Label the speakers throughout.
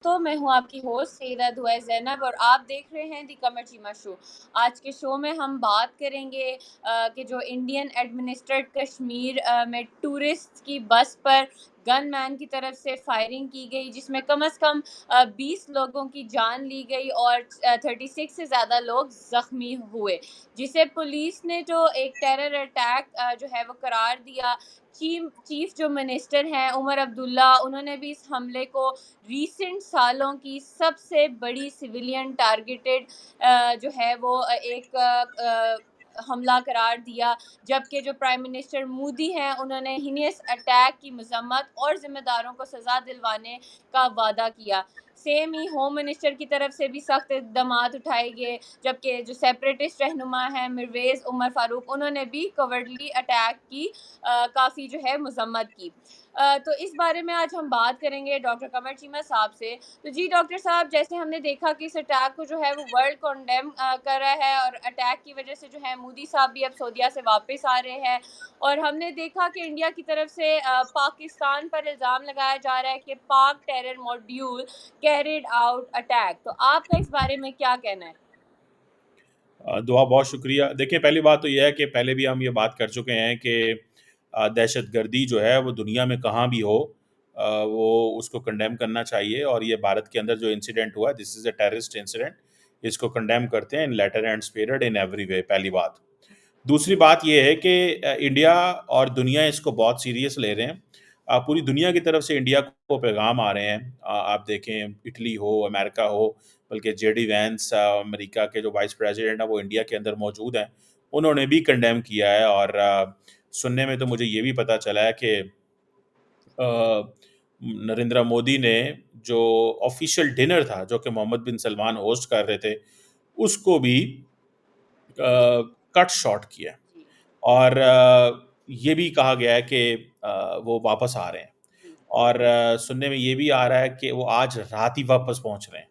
Speaker 1: तो मैं हूँ आपकी होस्ट सईदा दुआ ज़ैनब और आप देख रहे हैं दी कमर चीमा शो। आज के शो में हम बात करेंगे कि जो इंडियन एडमिनिस्ट्रेड कश्मीर में टूरिस्ट की बस पर गनमैन की तरफ से फायरिंग की गई, जिसमें कम से कम 20 लोगों की जान ली गई और 36 से ज़्यादा लोग ज़ख्मी हुए, जिसे पुलिस ने जो एक टेरर अटैक जो है वो करार दिया। चीफ जो मिनिस्टर हैं उमर अब्दुल्ला, उन्होंने भी इस हमले को रीसेंट सालों की सबसे बड़ी सिविलियन टारगेटेड जो है वो हमला करार दिया। जबकि जो प्राइम मिनिस्टर मोदी हैं उन्होंने हिनियस अटैक की मजम्मत और जिम्मेदारों को सज़ा दिलवाने का वादा किया। सेम ही होम मिनिस्टर की तरफ से भी सख्त इकदाम उठाए गए, जबकि जो सेपरेटिस्ट रहनुमा हैं मिरवेज़ उमर फ़ारूक, उन्होंने भी कवर्डली अटैक की काफ़ी जो है मजम्मत की। तो इस बारे में आज हम बात करेंगे डॉक्टर कमर चीमा साहब से। तो जी डॉक्टर साहब, जैसे हमने देखा कि इस अटैक को जो है वो वर्ल्ड कंडेम कर रहा है और अटैक की वजह से जो है मोदी साहब भी अब सऊदीया से वापस आ रहे हैं, और हमने देखा कि इंडिया की तरफ से पाकिस्तान पर इल्ज़ाम लगाया जा रहा है कि पाक terror module carried out attack. तो आपका इस बारे में क्या कहना है?
Speaker 2: दुआ बहुत शुक्रिया। देखिए, पहली बात तो ये है कि पहले भी हम ये बात कर चुके हैं कि दहशतगर्दी जो है वो दुनिया में कहाँ भी हो, वो उसको कंडेम करना चाहिए। और ये भारत के अंदर जो इंसिडेंट हुआ, this is a terrorist incident, इसको कंडेम करते हैं in letter and spirit in every way, पहली बात। दूसरी बात ये है कि इंडिया और दुनिया इसको बहुत सीरियस ले रहे हैं। पूरी दुनिया की तरफ से इंडिया को पैगाम आ रहे हैं। आप देखें, इटली हो, अमेरिका हो, बल्कि जेडी वैंस, अमेरिका के जो वाइस प्रेसिडेंट हैं, वो इंडिया के अंदर मौजूद हैं। उन्होंने भी कंडेम किया है। और सुनने में तो मुझे ये भी पता चला है कि नरेंद्र मोदी ने जो ऑफिशियल डिनर था, जो कि मोहम्मद बिन सलमान होस्ट कर रहे थे, उसको भी कट शॉर्ट किया।
Speaker 1: जी।
Speaker 2: और ये भी कहा गया है कि वो वापस आ रहे हैं।
Speaker 1: जी।
Speaker 2: और सुनने में ये भी आ रहा है कि वो आज रात ही वापस पहुंच रहे हैं।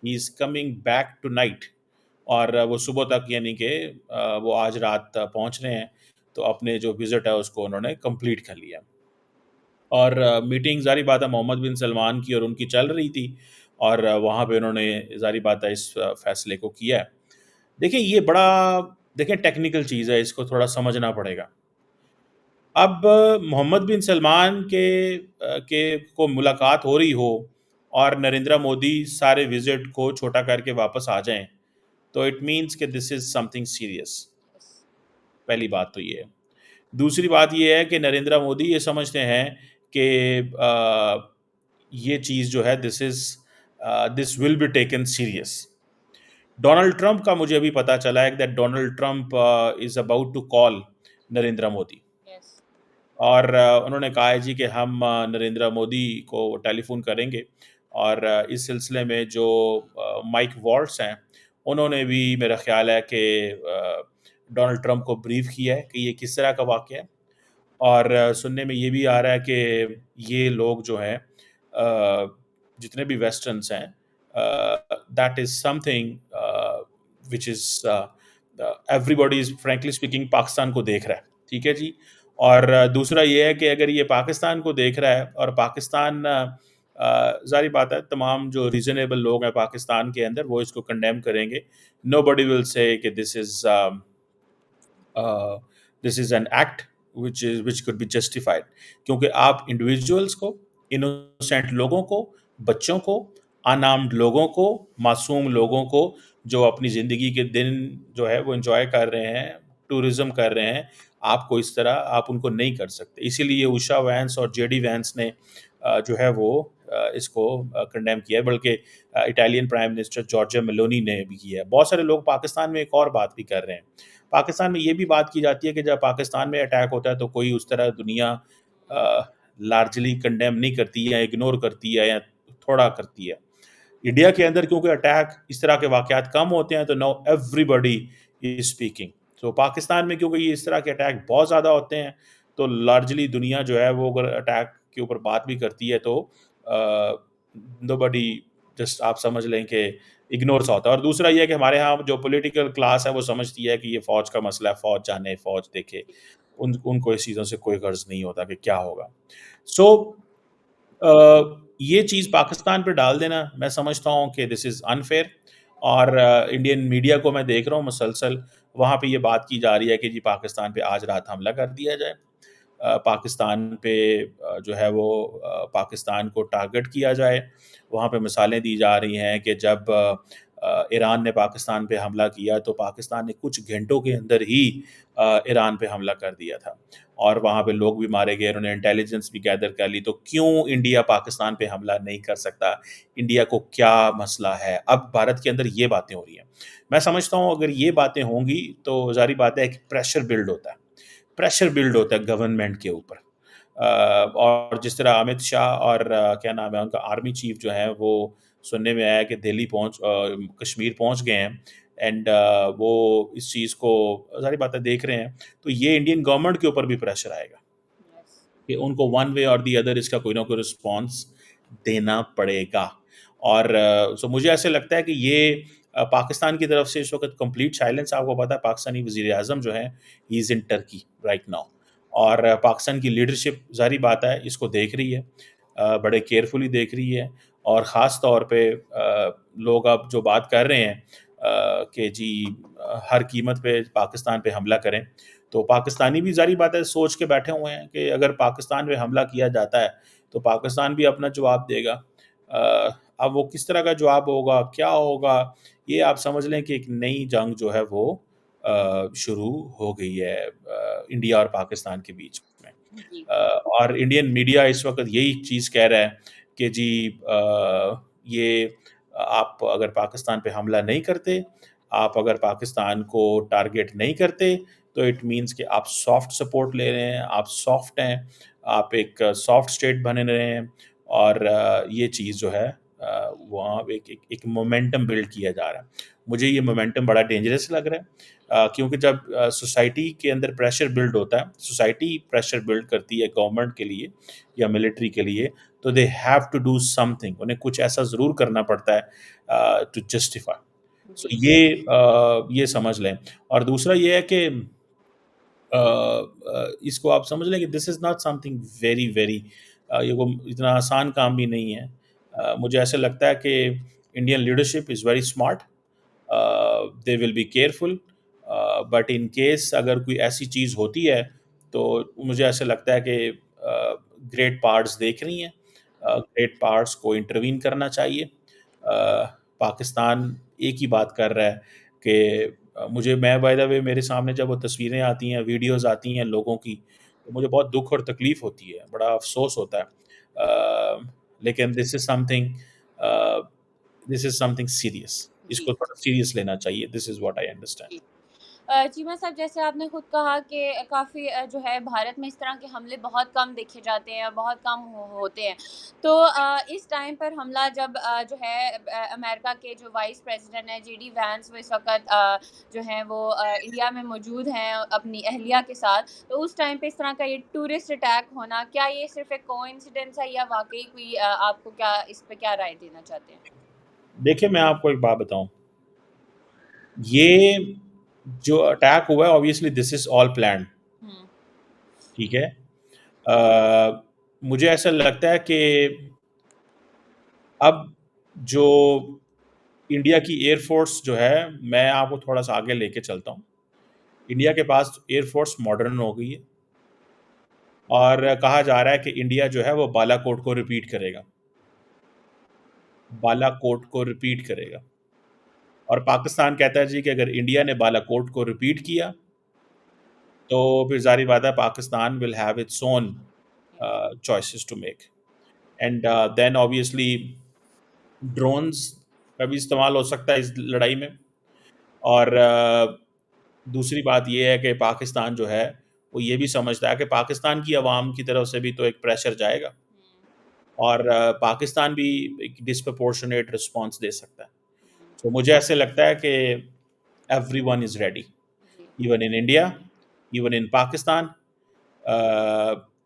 Speaker 2: He is coming back tonight. और वो सुबह तक, यानी कि वो आज रात पहुंच रहे हैं। तो अपने जो विज़िट है उसको उन्होंने कंप्लीट कर लिया। और मीटिंग ज़ाहिर बात है मोहम्मद बिन सलमान की और उनकी चल रही थी। और वहाँ पे उन्होंने ज़ाहिर बात है इस फैसले को किया है। देखिए, ये बड़ा, देखिए, टेक्निकल चीज़ है, इसको थोड़ा समझना पड़ेगा। अब मोहम्मद बिन सलमान के को मुलाकात हो रही हो और नरेंद्र मोदी सारे विज़िट को छोटा करके वापस आ जाएँ, तो इट मीन्स कि दिस इज़ समथिंग सीरियस। पहली बात तो ये है। दूसरी बात ये है कि नरेंद्र मोदी ये समझते हैं कि ये चीज़ जो है, this will be taken serious. Donald Trump का मुझे अभी पता चला है that Donald Trump is about to call Narendra Modi.
Speaker 1: Yes.
Speaker 2: और उन्होंने कहा है जी कि हम नरेंद्र मोदी को टेलीफ़ोन करेंगे। और इस सिलसिले में जो माइक वॉल्ट्ज़ हैं, उन्होंने भी, मेरा ख़्याल है कि डोनाल्ड ट्रंप को ब्रीफ़ किया है कि ये किस तरह का वाक़या है। और सुनने में ये भी आ रहा है कि ये लोग जो हैं, जितने भी वेस्टर्न्स हैं, that is something which is everybody is frankly speaking Pakistan को देख रहा है। ठीक है जी। और दूसरा ये है कि अगर ये पाकिस्तान को देख रहा है और पाकिस्तान, ज़ाहिर बात है तमाम जो रीज़नेबल लोग हैं पाकिस्तान के अंदर, वो इसको कंडेम करेंगे। नोबडी विल से कि this is an act which could be justified. क्योंकि आप इंडिविजुअल्स को, इनोसेंट लोगों को, बच्चों को, अनआर्म्ड लोगों को, मासूम लोगों को, जो अपनी ज़िंदगी के दिन जो है वो एन्जॉय कर रहे हैं, टूरिज़्म कर रहे हैं, आपको इस तरह आप उनको नहीं कर सकते। इसीलिए उषा वैंस और जेडी वैंस ने जो है वो इसको कंडेम किया है। बल्कि Italian prime minister Giorgia Meloni ने भी किया है। बहुत सारे लोग पाकिस्तान में एक और बात भी कर रहे हैं। पाकिस्तान में ये भी बात की जाती है कि जब पाकिस्तान में अटैक होता है तो कोई उस तरह दुनिया लार्जली कंडेम नहीं करती है, या इग्नोर करती है, या थोड़ा करती है। इंडिया के अंदर क्योंकि अटैक, इस तरह के वाक़यात कम होते हैं, तो नाउ एवरीबॉडी इज़ स्पीकिंग। तो पाकिस्तान में क्योंकि ये इस तरह के अटैक बहुत ज़्यादा होते हैं, तो लार्जली दुनिया जो है वो अगर अटैक के ऊपर बात भी करती है, तो नोबडी, जस्ट आप समझ लें कि इग्नोर सा होता है। और दूसरा ये है कि हमारे यहाँ जो पॉलिटिकल क्लास है वो समझती है कि ये फ़ौज का मसला है, फ़ौज जाने, फ़ौज देखे। उनको इस चीज़ों से कोई गर्ज़ नहीं होता कि क्या होगा। सो ये चीज़ पाकिस्तान पे डाल देना, मैं समझता हूँ कि दिस इज़ अनफ़ेयर। और इंडियन मीडिया को मैं देख रहा हूँ मुसलसल, वहाँ पे ये बात की जा रही है कि जी पाकिस्तान पे आज रात हमला कर दिया जाए। पाकिस्तान पे जो है वो पाकिस्तान को टारगेट किया जाए। वहाँ पे मिसालें दी जा रही हैं कि जब ईरान ने पाकिस्तान पे हमला किया तो पाकिस्तान ने कुछ घंटों के अंदर ही ईरान पे हमला कर दिया था और वहाँ पे लोग भी मारे गए, उन्होंने इंटेलिजेंस भी गैदर कर ली। तो क्यों इंडिया पाकिस्तान पे हमला नहीं कर सकता? इंडिया को क्या मसला है? अब भारत के अंदर ये बातें हो रही हैं। मैं समझता हूँ अगर ये बातें होंगी तो ज़ाहिर बात है कि प्रेशर बिल्ड होता है गवर्नमेंट के ऊपर। और जिस तरह अमित शाह और क्या नाम है उनका आर्मी चीफ जो है वो सुनने में आया कि दिल्ली कश्मीर पहुंच गए हैं। एंड वो इस चीज़ को सारी बातें देख रहे हैं। तो ये इंडियन गवर्नमेंट के ऊपर भी प्रेशर आएगा
Speaker 1: यस।
Speaker 2: कि उनको वन वे और दी अदर इसका कोई ना कोई रिस्पॉन्स देना पड़ेगा। और सो मुझे ऐसे लगता है कि ये पाकिस्तान की तरफ से इस वक्त कंप्लीट साइलेंस। आपको पता है पाकिस्तानी वज़ीर आज़म जो है he is in Turkey right now. और पाकिस्तान की लीडरशिप ज़ाहिर बात है इसको देख रही है, बड़े केयरफुली देख रही है। और ख़ास तौर पे लोग अब जो बात कर रहे हैं कि जी हर कीमत पे पाकिस्तान पे हमला करें। तो पाकिस्तानी भी ज़ाहिर बात है सोच के बैठे हुए हैं कि अगर पाकिस्तान पे हमला किया जाता है तो पाकिस्तान भी अपना जवाब देगा। अब वो किस तरह का जवाब होगा, क्या होगा, ये आप समझ लें कि एक नई जंग जो है वो शुरू हो गई है इंडिया और पाकिस्तान के बीच में।
Speaker 1: जी।
Speaker 2: और इंडियन मीडिया इस वक़्त यही चीज़ कह रहा है कि जी ये आप अगर पाकिस्तान पे हमला नहीं करते, आप अगर पाकिस्तान को टारगेट नहीं करते, तो इट मीन्स कि आप सॉफ्ट सपोर्ट ले रहे हैं, आप सॉफ्ट हैं, आप एक सॉफ्ट स्टेट बने रहे हैं। और ये चीज़ जो है वहाँ एक एक एक मोमेंटम बिल्ड किया जा रहा है। मुझे ये मोमेंटम बड़ा डेंजरस लग रहा है क्योंकि जब सोसाइटी के अंदर प्रेशर बिल्ड होता है, सोसाइटी प्रेशर बिल्ड करती है गवर्नमेंट के लिए या मिलिट्री के लिए, तो they have to do something, उन्हें कुछ ऐसा ज़रूर करना पड़ता है टू जस्टिफाई। सो
Speaker 1: जी।
Speaker 2: ये समझ लें। और दूसरा ये है कि इसको आप समझ लें कि this is not something very very ये को इतना आसान काम भी नहीं है। मुझे ऐसा लगता है कि Indian leadership is very smart, they will be careful. But in case अगर कोई ऐसी चीज़ होती है तो मुझे ऐसा लगता है कि ग्रेट पार्ट्स देख रही हैं, ग्रेट पार्ट्स को इंटरवीन करना चाहिए। पाकिस्तान एक ही बात कर रहा है कि मुझे मैं बाय द वे मेरे सामने जब वो तस्वीरें आती हैं, वीडियोज़ आती हैं लोगों की, तो मुझे बहुत दुःख और तकलीफ़ होती है, बड़ा अफ़सोस होता है। लेकिन uh, this is something serious,
Speaker 1: जी।
Speaker 2: इसको थोड़ा सीरियस लेना चाहिए, this is what I understand.
Speaker 1: जी। चीमा साहब, जैसे आपने खुद कहा कि काफ़ी जो है भारत में इस तरह के हमले बहुत कम देखे जाते हैं, बहुत कम होते हैं। तो इस टाइम पर हमला जब जो है अमेरिका के जो वाइस प्रेसिडेंट हैं जेडी वैंस, वो इस वक़्त जो हैं वो इंडिया में मौजूद हैं अपनी अहलिया के साथ। तो उस टाइम पे इस तरह का ये टूरिस्ट अटैक होना, क्या ये सिर्फ़ एक कोइंसिडेंस है या वाक़ई कोई आपको क्या इस पे क्या राय देना चाहते हैं?
Speaker 2: देखिए, मैं आपको एक बात बताऊँ, ये जो अटैक हुआ है obviously this is all planned,
Speaker 1: हुँ।
Speaker 2: ठीक है? मुझे ऐसा लगता है कि अब जो इंडिया की एयर फ़ोर्स जो है, मैं आपको थोड़ा-सा आगे लेके चलता हूँ। इंडिया के पास एयर फ़ोर्स मॉडर्न हो गई है और कहा जा रहा है कि इंडिया जो है वो बालाकोट को रिपीट करेगा। बालाकोट को रिपीट करेगा और पाकिस्तान कहता है जी कि अगर इंडिया ने बालाकोट को रिपीट किया, तो फिर ज़ाहिर बात है Pakistan will have its own choices to make. And then obviously drones का भी इस्तेमाल हो सकता है इस लड़ाई में। और दूसरी बात ये है कि पाकिस्तान जो है, वो ये भी समझता है कि पाकिस्तान की अवाम की तरफ से भी तो एक प्रेशर जाएगा और पाकिस्तान भी एक डिस्प्रपोर्शनेट रिस्पॉन्स दे सकता है। तो मुझे ऐसे लगता है कि एवरीवन इज़ रेडी,
Speaker 1: जी।
Speaker 2: Even in India, even in Pakistan.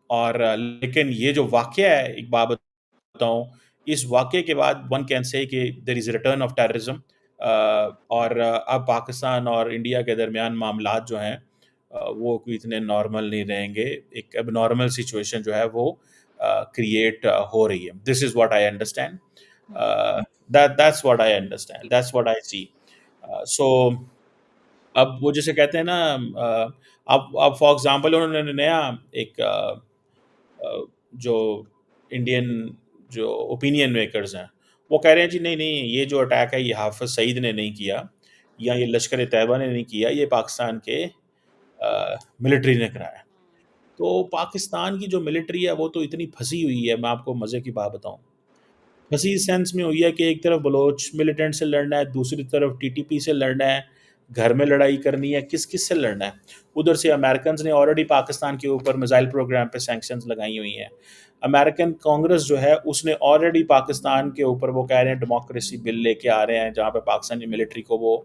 Speaker 2: और लेकिन ये जो वाक़या है, एक बात बताऊँ, इस वाक़ये के बाद वन कैन से कि there is a return of terrorism. और अब पाकिस्तान और इंडिया के दरमियान मामलात जो हैं वो कोई इतने नॉर्मल नहीं रहेंगे। एक एबनॉर्मल सिचुएशन जो है वो क्रिएट हो रही है. This is what I understand. That's what I understand. That's what I see. So अब वो जैसे कहते हैं ना, अब फॉर एग्जांपल उन्होंने नया एक जो इंडियन जो ओपिनियन मेकर्स हैं, वो कह रहे हैं जी नहीं नहीं, ये जो अटैक है ये हाफिज सईद ने नहीं किया, या ये लश्कर तैयबा ने नहीं किया, ये पाकिस्तान के मिलिट्री ने कराया. तो पाकिस्तान की जो मिलिट्री है वो तो इतनी फंसी हुई है, मैं आपको मज़े की बात बताऊं. फंसी इस सेंस में हुई है कि एक तरफ बलोच मिलिटेंट से लड़ना है, दूसरी तरफ टीटीपी से लड़ना है, घर में लड़ाई करनी है, किस किस से लड़ना है. उधर से अमेरिकन ने ऑलरेडी पाकिस्तान के ऊपर मिसाइल प्रोग्राम पे सैंक्शंस लगाई हुई हैं. अमेरिकन कांग्रेस जो है उसने ऑलरेडी पाकिस्तान के ऊपर, वो कह रहे हैं डेमोक्रेसी बिल लेके आ रहे हैं जहाँ पे पाकिस्तानी मिलिट्री को वो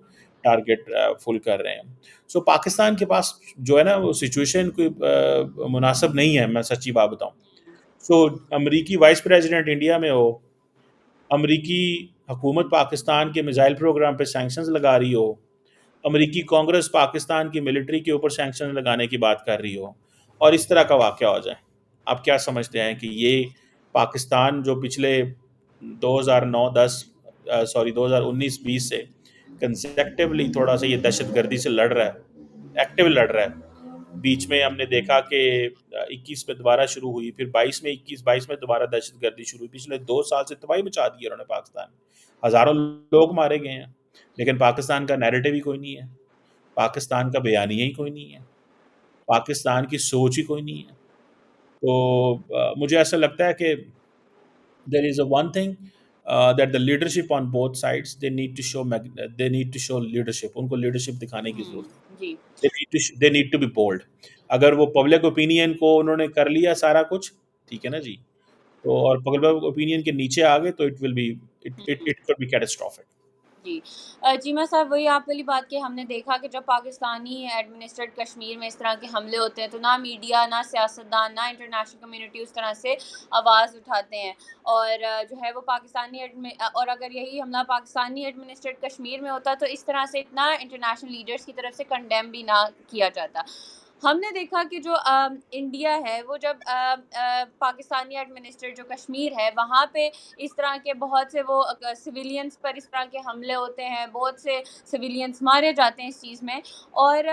Speaker 2: टारगेट फुल कर रहे हैं. सो पाकिस्तान के पास जो है ना वो सिचुएशन कोई मुनासिब नहीं है, मैं सच्ची बात बताऊं. सो अमरीकी वाइस प्रेसिडेंट इंडिया में हो, अमरीकी हुकूमत पाकिस्तान के मिसाइल प्रोग्राम पे सैंक्शंस लगा रही हो, अमरीकी कांग्रेस पाकिस्तान की मिलिट्री के ऊपर सैंक्शन लगाने की बात कर रही हो, और इस तरह का वाक़या हो जाए, आप क्या समझते हैं कि ये पाकिस्तान जो पिछले 2009-10 सॉरी 2019-20 से कंसेक्टिवली थोड़ा सा ये दहशतगर्दी से लड़ रहा है, एक्टिव लड़ रहा है. बीच में हमने देखा कि 21 में दोबारा शुरू हुई, फिर 22 में 21-22 में दोबारा दहशतगर्दी शुरू हुई. पिछले 2 साल से तबाही मचा दी है उन्होंने पाकिस्तान में. हज़ारों लोग मारे गए हैं, लेकिन पाकिस्तान का नैरेटिव ही कोई नहीं है, पाकिस्तान का बयानिया ही कोई नहीं है, पाकिस्तान की सोच ही कोई नहीं है. तो मुझे ऐसा लगता है कि there is a one thing that the leadership on both sides they need to show they need to show leadership. उनको leadership दिखाने की जरूरत है.
Speaker 1: जी
Speaker 2: they need to be bold. अगर वो पब्लिक ओपिनियन को उन्होंने कर लिया सारा कुछ, ठीक है ना जी, तो और पब्लिक ओपिनियन के नीचे आ गए तो it could be catastrophic.
Speaker 1: जी चीमा साहब, वही आप वाली बात कि हमने देखा कि जब पाकिस्तानी एडमिनिस्ट्रेट कश्मीर में इस तरह के हमले होते हैं तो ना मीडिया, ना सियासतदान, ना इंटरनेशनल कम्युनिटी उस तरह से आवाज़ उठाते हैं. और जो है वो और अगर यही हमला पाकिस्तानी एडमिनिस्ट्रेट कश्मीर में होता तो इस तरह से इतना इंटरनेशनल लीडर्स की तरफ से कंडेम भी ना किया जाता. हमने देखा कि जो इंडिया है वो जब पाकिस्तानी एडमिनिस्ट्रेट जो कश्मीर है वहाँ पे इस तरह के बहुत से वो सिविलियंस पर इस तरह के हमले होते हैं, बहुत से सिविलियंस मारे जाते हैं इस चीज़ में. और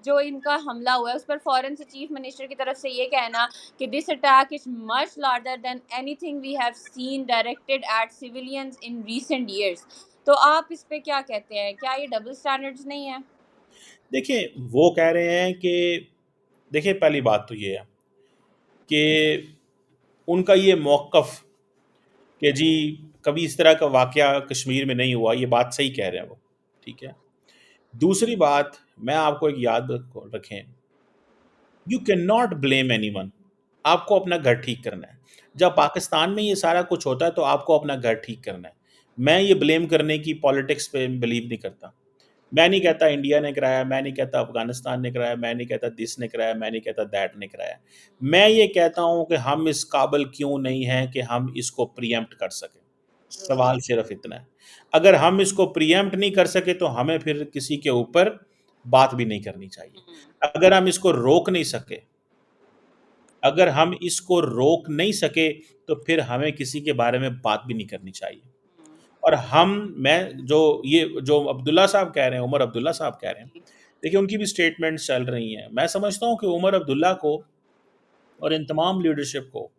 Speaker 1: जो इनका हमला हुआ है उस पर फ़ौरन से चीफ मिनिस्टर की तरफ से ये कहना कि this attack is much larger than anything we have seen directed at civilians in recent years. तो आप इस पे क्या कहते हैं? क्या ये डबल स्टैंडर्ड्स नहीं है?
Speaker 2: देखिए वो कह रहे हैं कि, देखिए पहली बात तो ये है कि उनका ये मौक़िफ़ कि जी कभी इस तरह का वाक़या कश्मीर में नहीं हुआ, ये बात सही कह रहे हैं वो, ठीक है. दूसरी बात, मैं आपको एक याद रखें, you can not blame anyone. आपको अपना घर ठीक करना है. जब पाकिस्तान में ये सारा कुछ होता है तो आपको अपना घर ठीक करना है. मैं ये ब्लेम करने की पॉलिटिक्स पे बिलीव नहीं करता. मैं नहीं कहता इंडिया ने कराया, मैं नहीं कहता अफ़गानिस्तान ने कराया, मैं नहीं कहता दिस ने कराया, मैं नहीं कहता दैट ने कराया. मैं ये कहता हूँ कि हम इस काबिल क्यों नहीं हैं कि हम इसको प्रीएम्प्ट कर सकें. सवाल सिर्फ़ इतना है. अगर हम इसको प्रीएम्प्ट नहीं कर सके तो हमें फिर किसी के ऊपर बात भी नहीं करनी चाहिए. अगर हम इसको रोक नहीं सके, अगर हम इसको रोक नहीं सके तो फिर हमें किसी के बारे में बात भी नहीं करनी चाहिए. और मैं जो अब्दुल्ला साहब कह रहे हैं, उमर अब्दुल्ला साहब कह रहे हैं, देखिए उनकी भी स्टेटमेंट्स चल रही हैं. मैं समझता हूँ कि उमर अब्दुल्ला को और इन तमाम लीडरशिप को,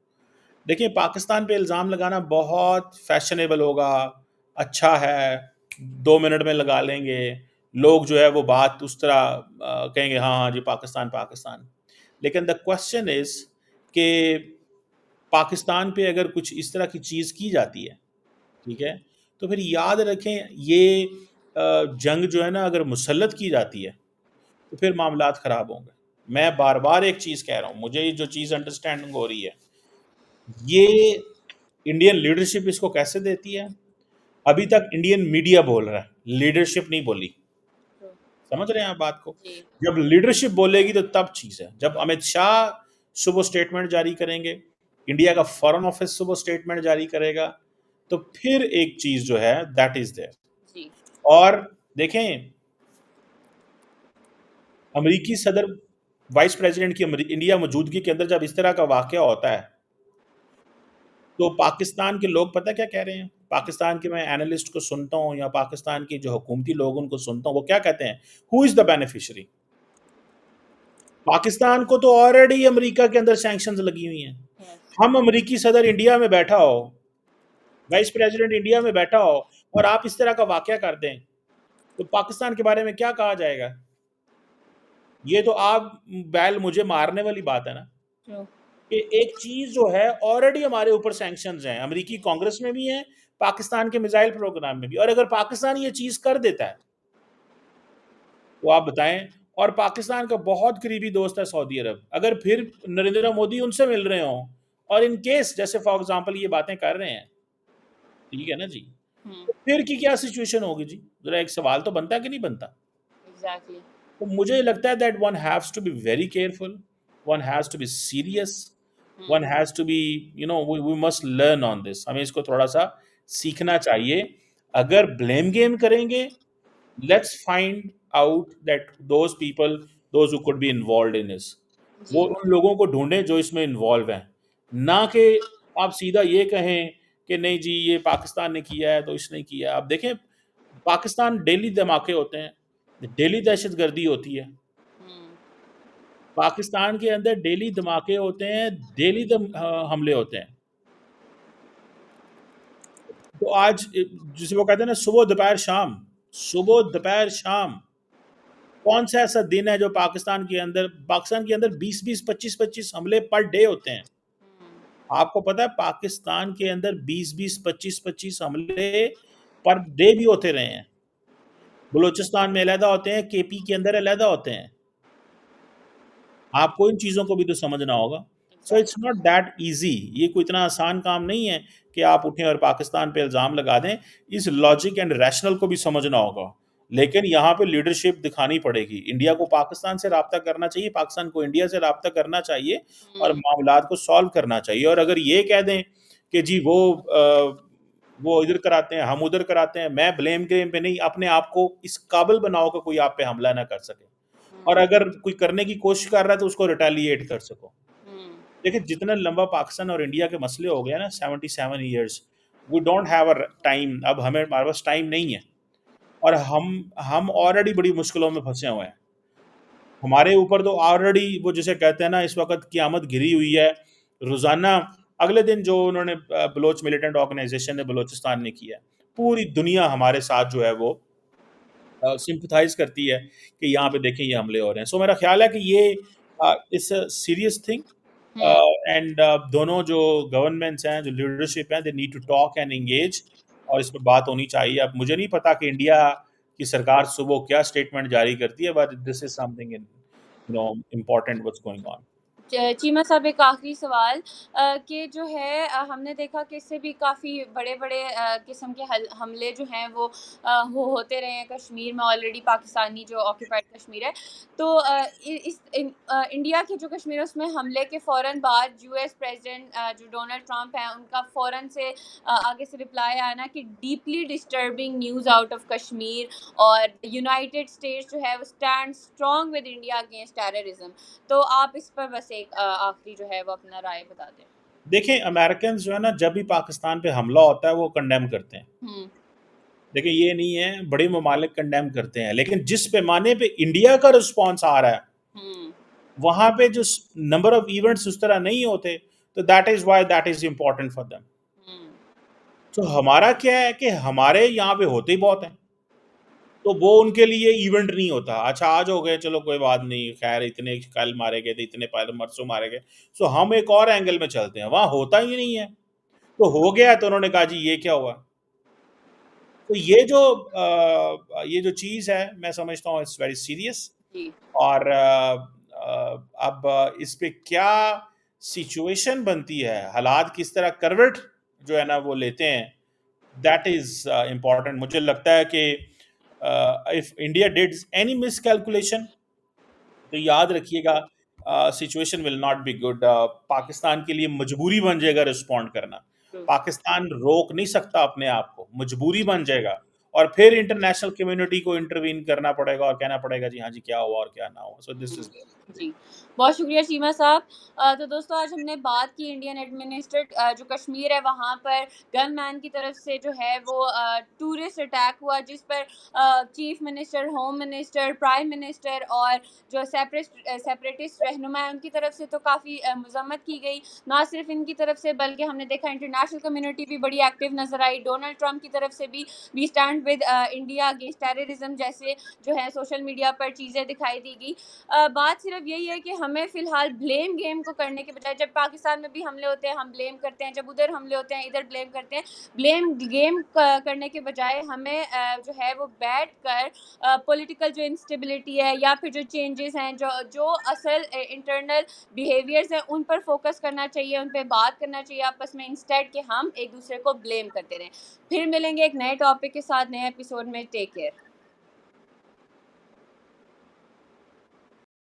Speaker 2: देखिए पाकिस्तान पे इल्ज़ाम लगाना बहुत फैशनेबल होगा, अच्छा है, 2 मिनट में लगा लेंगे, लोग जो है वो बात उस तरह कहेंगे हाँ हाँ जी पाकिस्तान पाकिस्तान. लेकिन द क्वेश्चन इज़ कि पाकिस्तान पे अगर कुछ इस तरह की चीज़ की जाती है, ठीक है, तो फिर याद रखें ये जंग जो है ना अगर मुसल्लत की जाती है तो फिर मामलात ख़राब होंगे. मैं बार बार एक चीज़ कह रहा हूँ, मुझे जो चीज़ अंडरस्टैंडिंग हो रही है, ये इंडियन लीडरशिप इसको कैसे देती है. अभी तक इंडियन मीडिया बोल रहा है, लीडरशिप नहीं बोली. समझ रहे हैं आप बात को.
Speaker 1: जी
Speaker 2: जब लीडरशिप बोलेगी तो तब चीज़ है. जब अमित शाह सुबह स्टेटमेंट जारी करेंगे, इंडिया का फॉरेन ऑफिस सुबह स्टेटमेंट जारी करेगा, तो फिर एक चीज़ जो है दैट इज़ देयर.
Speaker 1: जी
Speaker 2: और देखें, अमेरिकी सदर वाइस प्रेसिडेंट की इंडिया मौजूदगी के अंदर जब इस तरह का वाक़या होता है, तो पाकिस्तान के लोग पता है क्या कह रहे हैं? पाकिस्तान के मैं एनालिस्ट को सुनता हूँ या पाकिस्तान के जो हुकूमती लोग उनको सुनता हूँ, वो क्या कहते हैं? Who is the beneficiary? Pakistan को तो ऑलरेडी अमेरिका के अंदर सैंक्शंस लगी हुई हैं।
Speaker 1: यस।
Speaker 2: हम अमेरिकी सदर इंडिया में बैठा हो, वाइस प्रेसिडेंट इंडिया में बैठा हो और आप इस तरह का वाक़या कर दें, तो पाकिस्तान के बारे में क्या कहा जाएगा? ये तो आप बैल मुझे मारने वाली बात है ना,
Speaker 1: ट्रू।
Speaker 2: कि एक चीज़ जो है ऑलरेडी हमारे ऊपर सैंक्शंस हैं, अमेरिकी कांग्रेस में भी हैं, पाकिस्तान के मिसाइल प्रोग्राम में भी, और अगर पाकिस्तान ये चीज़ कर देता है, तो आप बताएं। और पाकिस्तान का बहुत करीबी दोस्त है सऊदी अरब, अगर फिर नरेंद्र मोदी उनसे मिल रहे हों और इन केस जैसे फॉर एग्जांपल ये बातें कर रहे हैं, ठीक है ना जी,
Speaker 1: हुँ,
Speaker 2: तो फिर की क्या सिचुएशन होगी जी? जरा एक सवाल तो बनता है कि नहीं बनता?
Speaker 1: एग्ज़ैक्टली।
Speaker 2: तो मुझे लगता है that one haves to be very careful, one has to be serious,
Speaker 1: hmm,
Speaker 2: one has to be, we must learn on this, हमें इसको थोड़ा-सा सीखना चाहिए। अगर ब्लेम गेम करेंगे, let's find out that those people, those who could be involved in this. वो
Speaker 1: जी।
Speaker 2: उन लोगों को ढूँढें जो इसमें इन्वॉल्व हैं, ना कि आप सीधा ये कहें कि नहीं जी ये पाकिस्तान ने किया है तो इसने किया है। आप देखें, पाकिस्तान डेली धमाके होते हैं, डेली दहशतगर्दी होती है।
Speaker 1: हुँ,
Speaker 2: पाकिस्तान के अंदर डेली धमाके होते हैं, डेली हमले होते हैं। तो आज जिसे वो कहते हैं ना, सुबह दोपहर शाम, सुबह दोपहर शाम, कौन सा ऐसा दिन है जो पाकिस्तान के अंदर 20-20, 25-25 हमले पर डे होते हैं।
Speaker 1: हुँ,
Speaker 2: आपको पता है पाकिस्तान के अंदर 20-20, 25-25 हमले पर डे भी होते रहे हैं। बलूचिस्तान में अलहदा होते हैं, केपी के अंदर अलहदा होते हैं। आपको इन चीज़ों को भी तो समझना होगा। So it's
Speaker 1: exactly.
Speaker 2: Not that easy, ये कोई इतना आसान काम नहीं है कि आप उठें और पाकिस्तान पे इल्ज़ाम लगा दें। इस लॉजिक एंड रैशनल को भी समझना होगा। लेकिन यहाँ पे लीडरशिप दिखानी पड़ेगी। इंडिया को पाकिस्तान से राब्ता करना चाहिए, पाकिस्तान को इंडिया से राब्ता करना चाहिए और
Speaker 1: हुँ,
Speaker 2: मामलात को सॉल्व करना चाहिए। और अगर ये कह दें कि जी वो इधर कराते हैं, हम उधर कराते हैं, मैं ब्लेम गेम पे नहीं, अपने आप को इस काबिल बनाओ कि कोई आप पे हमला ना कर सके। और
Speaker 1: हुँ,
Speaker 2: अगर कोई करने की कोशिश कर रहा है तो उसको रिटेलिएट कर सको।
Speaker 1: हुँ,
Speaker 2: देखिए जितना लंबा पाकिस्तान और इंडिया के मसले हो गए ना, 77 years, we don't have a time, अब हमारे पास टाइम नहीं है। और हम ऑलरेडी बड़ी मुश्किलों में फंसे हुए हैं। हमारे ऊपर तो ऑलरेडी वो जिसे कहते हैं ना, इस वक्त क़यामत घिरी हुई है। रोज़ाना अगले दिन जो उन्होंने बलोच मिलिटेंट ऑर्गेनाइजेशन ने बलोचिस्तान में किया है, पूरी दुनिया हमारे साथ जो है वो सिंपैथाइज़ करती है कि यहाँ पे देखें ये हमले हो रहे हैं। सो मेरा ख़्याल है कि ये it's a serious thing,
Speaker 1: hmm,
Speaker 2: and दोनों जो गवर्नमेंट्स हैं, जो लीडरशिप है, they need to talk and engage, और इस पे बात होनी चाहिए। अब मुझे नहीं पता कि इंडिया की सरकार सुबह क्या स्टेटमेंट जारी करती है, but this is something in important what's going on.
Speaker 1: Cheema साहब, एक आखिरी सवाल कि जो है हमने देखा कि इससे भी काफ़ी बड़े-बड़े किस्म के हमले जो हैं वो होते रहे हैं कश्मीर में, ऑलरेडी पाकिस्तानी जो ऑक्यूपाइड कश्मीर है। तो इंडिया के जो कश्मीर है उसमें हमले के फ़ौरन बाद यूएस प्रेसिडेंट जो डोनाल्ड ट्रंप हैं उनका फ़ौरन से आगे से रिप्लाई आया ना कि deeply disturbing news out of Kashmir, और यूनाइटेड स्टेट्स जो है वो stand strong with India against terrorism. तो आप इस पर बस एक आखिरी जो है वो अपना राय बता दें।
Speaker 2: देखें, अमेरिकन जो है ना, जब भी पाकिस्तान पे हमला होता है वो कंडेम करते हैं।
Speaker 1: हुँ,
Speaker 2: देखिए ये नहीं है, बड़े ममालिक कंडेम करते हैं, लेकिन जिस पैमाने पे इंडिया का रिस्पॉन्स आ रहा है,
Speaker 1: हुँ,
Speaker 2: वहाँ पे जो नंबर ऑफ इवेंट्स उस तरह नहीं होते, तो that is why that is important for them.
Speaker 1: हुँ,
Speaker 2: तो हमारा क्या है कि हमारे यहाँ पे होते ही बहुत हैं, तो वो उनके लिए इवेंट नहीं होता। अच्छा आज हो गए, चलो कोई बात नहीं, खैर इतने कल मारे गए थे, इतने पहले परसों मारे गए। सो हम एक और एंगल में चलते हैं, वहाँ होता ही नहीं है। तो हो गया तो उन्होंने कहा जी ये क्या हुआ? तो ये जो चीज़ है, मैं समझता हूँ इट्स वेरी सीरियस।
Speaker 1: जी,
Speaker 2: और अब इस पे क्या सिचुएशन बनती है, हालात किस तरह करवट जो है ना वो लेते हैं, दैट इज़ इम्पोर्टेंट। मुझे लगता है कि if India did any miscalculation, तो याद रखिएगा situation will not be good. Pakistan के लिए मजबूरी बन जाएगा रिस्पॉन्ड करना।
Speaker 1: ट्रू,
Speaker 2: पाकिस्तान रोक नहीं सकता अपने आप को, मजबूरी बन जाएगा। और फिर इंटरनेशनल कम्युनिटी को इंटरवीन करना पड़ेगा और कहना पड़ेगा जी हाँ जी क्या हुआ और क्या ना हुआ। सो दिस
Speaker 1: जी,
Speaker 2: इज
Speaker 1: जी। बहुत शुक्रिया चीमा साहब। तो दोस्तों आज हमने बात की इंडियन एडमिनिस्ट्रेट जो कश्मीर है वहाँ पर गनमैन की तरफ से जो है वो टूरिस्ट अटैक हुआ जिस पर chief minister, home minister, prime minister और जो सेपरेटिस्ट रहनुमा है उनकी तरफ से तो काफ़ी मज़म्मत की गई। ना सिर्फ इनकी तरफ से बल्कि हमने देखा इंटरनेशनल कम्युनिटी भी बड़ी एक्टिव नज़र आई। डोनाल्ड ट्रंप की तरफ से भी we stand with India against terrorism जैसे जो है सोशल मीडिया पर चीज़ें दिखाई दी गई। बात सिर्फ यही है कि हमें फ़िलहाल ब्लेम गेम को करने के बजाय, जब पाकिस्तान में भी हमले होते हैं हम ब्लेम करते हैं, जब उधर हमले होते हैं इधर ब्लेम करते हैं। ब्लेम गेम करने के बजाय हमें जो है वो बैठ कर पॉलिटिकल जो इंस्टेबिलिटी है या फिर जो चेंजेस हैं, जो जो असल इंटरनल बिहेवियर्स हैं उन पर फोकस करना चाहिए, उन पर बात करना चाहिए आपस में, इंस्टेड कि हम एक दूसरे को ब्लेम करते रहें। फिर मिलेंगे एक नए टॉपिक के साथ नए एपिसोड में। Take care.